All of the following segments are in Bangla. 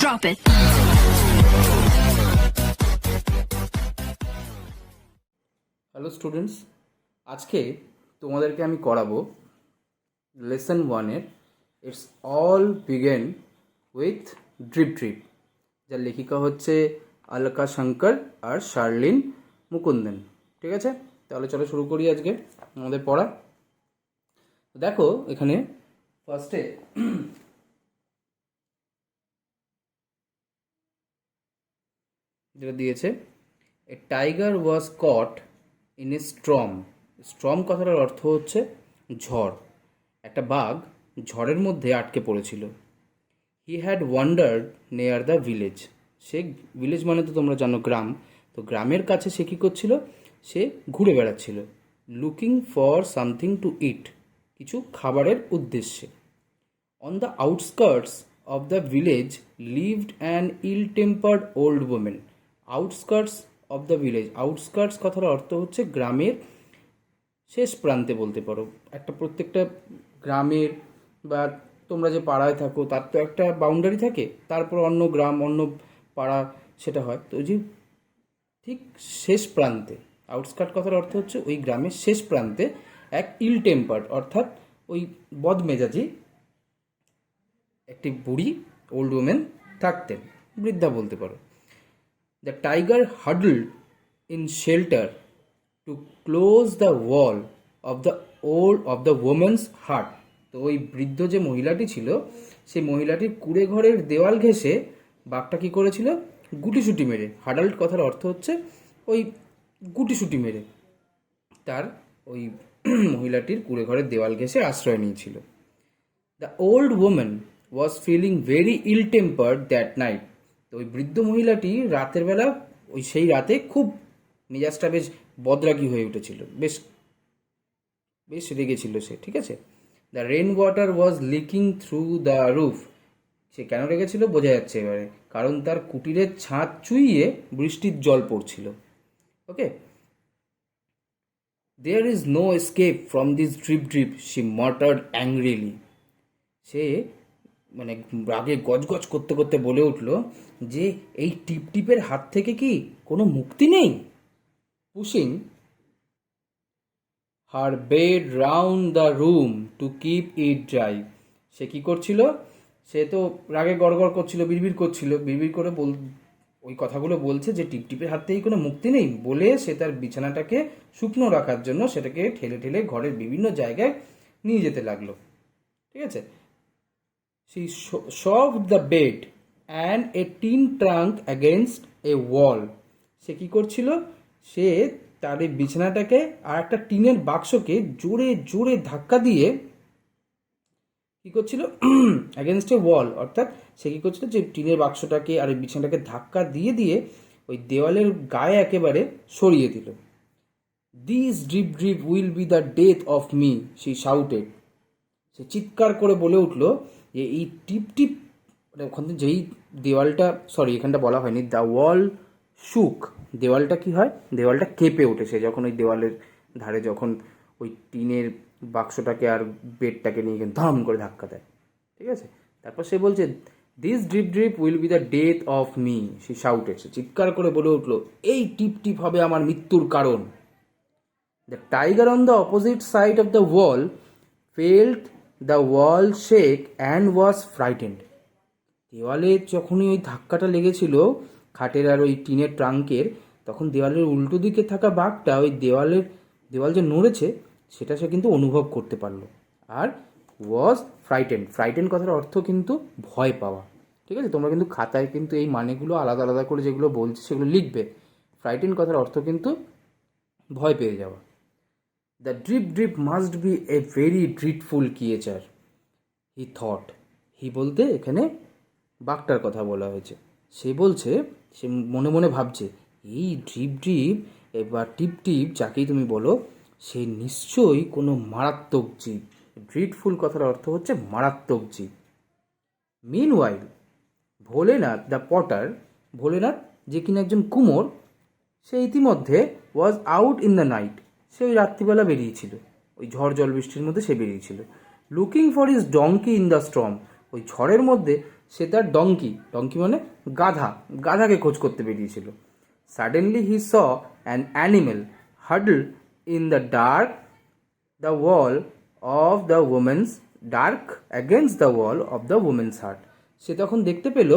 Drop it. হ্যালো স্টুডেন্টস, আজকে তোমাদেরকে আমি করাবো লেসন 1-এর it's all began with drip drip, যার লেখিকা হচ্ছে অলকা শঙ্কর আর শার্লিন মুকুন্দন। ঠিক আছে, তাহলে চলো শুরু করি আজকে আমাদের পড়া। দেখো এখানে ফার্স্টে যেটা দিয়েছে, a tiger was caught in a storm. Storm কথাটার অর্থ হচ্ছে ঝড়। একটা বাঘ ঝড়ের মধ্যে আটকে পড়েছিল। He had wandered near the village. Say village মানে তো তোমরা জানো গ্রাম, তো গ্রামের কাছে সে কী করছিল, সে ঘুরে বেড়াচ্ছিল। Looking for something to eat, কিছু খাবারের উদ্দেশ্যে। On the outskirts of the village lived an ill tempered old woman. Outskirts of the village, outskirts কথার অর্থ হচ্ছে গ্রামের শেষ প্রান্তে বলতে পারো। একটা প্রত্যেকটা গ্রামের বা তোমরা যে পাড়ায় থাকো তার তো একটা বাউন্ডারি থাকে, তারপর অন্য গ্রাম অন্য পাড়া সেটা হয়, তো যে ঠিক শেষ প্রান্তে, আউটস্কার্ট কথার অর্থ হচ্ছে ওই গ্রামের শেষ প্রান্তে এক ইল টেম্পার্ড অর্থাৎ ওই বদমেজাজি একটি বুড়ি ওল্ড ওমেন থাকতেন, বৃদ্ধা বলতে পারো। The tiger huddled in shelter to close the wall of the woman's heart. তো ওই বৃদ্ধ যে মহিলাটি ছিল, সেই মহিলাটির কুঁড়ে ঘরের দেওয়াল ঘেঁষে বাঘটা কী করেছিল, গুটিসুটি মেরে, হাডাল্ড কথার অর্থ হচ্ছে ওই গুটিসুটি মেরে তার ওই মহিলাটির কুঁড়ে ঘরের দেওয়াল ঘেঁষে আশ্রয় নিয়েছিল। The old woman was feeling very ill tempered that night. তো ওই বৃদ্ধ মহিলাটি রাতের বেলা ওই সেই রাতে খুব মেজাজটা বেশ বদরাগী হয়ে উঠেছিল, বেশ বেশ রেগেছিল সে। ঠিক আছে। The rain water was leaking through the roof. সে কেন রেগেছিল বোঝা যাচ্ছে এবারে, কারণ তার কুটিরের ছাদ চুইয়ে বৃষ্টির জল পড়ছিল। Okay, there is no escape from this drip drip, she muttered angrily. সে মানে রাগে গজগজ করতে করতে বলে উঠল যে এই টিপ টিপের হাত থেকে কি কোনো মুক্তি নেই। Pushing her bed round the room to keep it dry. সে কী করছিল, সে তো রাগে গড়গড় করছিল, বিড়বিড় করছিল, বিড়বিড় করে ওই কথাগুলো বলছে যে টিপটিপের হাত থেকে কোনো মুক্তি নেই বলে সে তার বিছানাটাকে শুকনো রাখার জন্য সেটাকে ঠেলে ঠেলে ঘরের বিভিন্ন জায়গায় নিয়ে যেতে লাগলো। ঠিক আছে। She shoved the bed and a tin trunk against a wall. সে কী করছিল, সে তার এই বিছানাটাকে আর একটা টিনের বাক্সকে জোরে জোরে ধাক্কা দিয়ে কী করছিল, অ্যাগেনস্ট এ ওয়াল, অর্থাৎ সে কী করছিল যে টিনের বাক্সটাকে আর এই বিছানাটাকে ধাক্কা দিয়ে দিয়ে ওই দেওয়ালের গায়ে একেবারে সরিয়ে দিল। This drip drip will be the death of me, she shouted. সে চিৎকার করে বলে উঠল যে এই টিপ টিপ, ওখানে যেই দেওয়ালটা, সরি এখানটা বলা হয়নি, দ্য ওয়াল শুক, দেওয়ালটা কি হয়, দেওয়ালটা কেঁপে ওঠেছে যখন ওই দেওয়ালের ধারে যখন ওই টিনের বাক্সটাকে আর বেডটাকে নিয়ে ধাম করে ধাক্কা দেয়। ঠিক আছে। তারপর সে বলছে this drip drip will be the death of me, সে শাউটেড। সে চিৎকার করে বলে উঠল এই টিপ টিপ হবে আমার মৃত্যুর কারণ। The tiger on the opposite side of the wall felt the wall shake and was frightened. দেওয়ালে যখনই ওই ধাক্কাটা লেগেছিল খাটের আর ওই টিনের ট্রাঙ্কের, তখন দেওয়ালের উল্টো দিকে থাকা বাঘটা ওই দেওয়াল যে নড়েছে সেটা সে কিন্তু অনুভব করতে পারলো। আর ওয়াজ ফ্রাইটেন্ড, ফ্রাইটেন্ড কথার অর্থ কিন্তু ভয় পাওয়া। ঠিক আছে, তোমরা কিন্তু খাতায় কিন্তু এই মানেগুলো আলাদা আলাদা করে যেগুলো বলছে সেগুলো লিখবে। ফ্রাইটেন্ড কথার অর্থ কিন্তু ভয় পেয়ে যাওয়া। The drip drip must be a very dreadful creature, he thought. He বলতে এখানে বাঘটার কথা বলা হয়েছে। সে বলছে, সে মনে মনে ভাবছে এই ড্রিপ ড্রিপ বা টিপ টিপ যাকেই তুমি বলো, সে নিশ্চয়ই কোনো মারাত্মক জীব। ড্রিটফুল কথার অর্থ হচ্ছে মারাত্মক জীব। Meanwhile Bholenath the potter, Bholenath যে কিনা একজন কুমোর, সে ইতিমধ্যে was out in the night, সে ওই রাত্রিবেলা বেরিয়েছিল, ওই ঝড় জল বৃষ্টির মধ্যে সে বেরিয়েছিল। Looking for his donkey in the storm, ওই ঝড়ের মধ্যে সে তার ডঙ্কি মানে গাধাকে খোঁজ করতে বেরিয়েছিল। Suddenly he saw an animal huddle in the dark the wall of the woman's dark against the wall of the woman's heart. সে তখন দেখতে পেল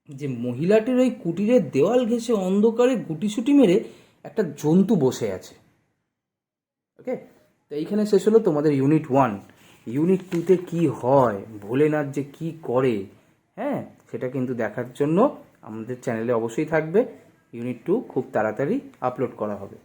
যে মহিলাটির ওই কুটিরের দেওয়াল ঘেঁষে অন্ধকারে গুটিসুটি মেরে একটা জন্তু বসে আছে। ওকে, তো এইখানে শেষ হলো তোমাদের ইউনিট 1। ইউনিট 2তে কী হয়, ভোলেনাথ যে কী করে, হ্যাঁ, সেটা কিন্তু দেখার জন্য আমাদের চ্যানেলে অবশ্যই থাকবে। ইউনিট 2 খুব তাড়াতাড়ি আপলোড করা হবে।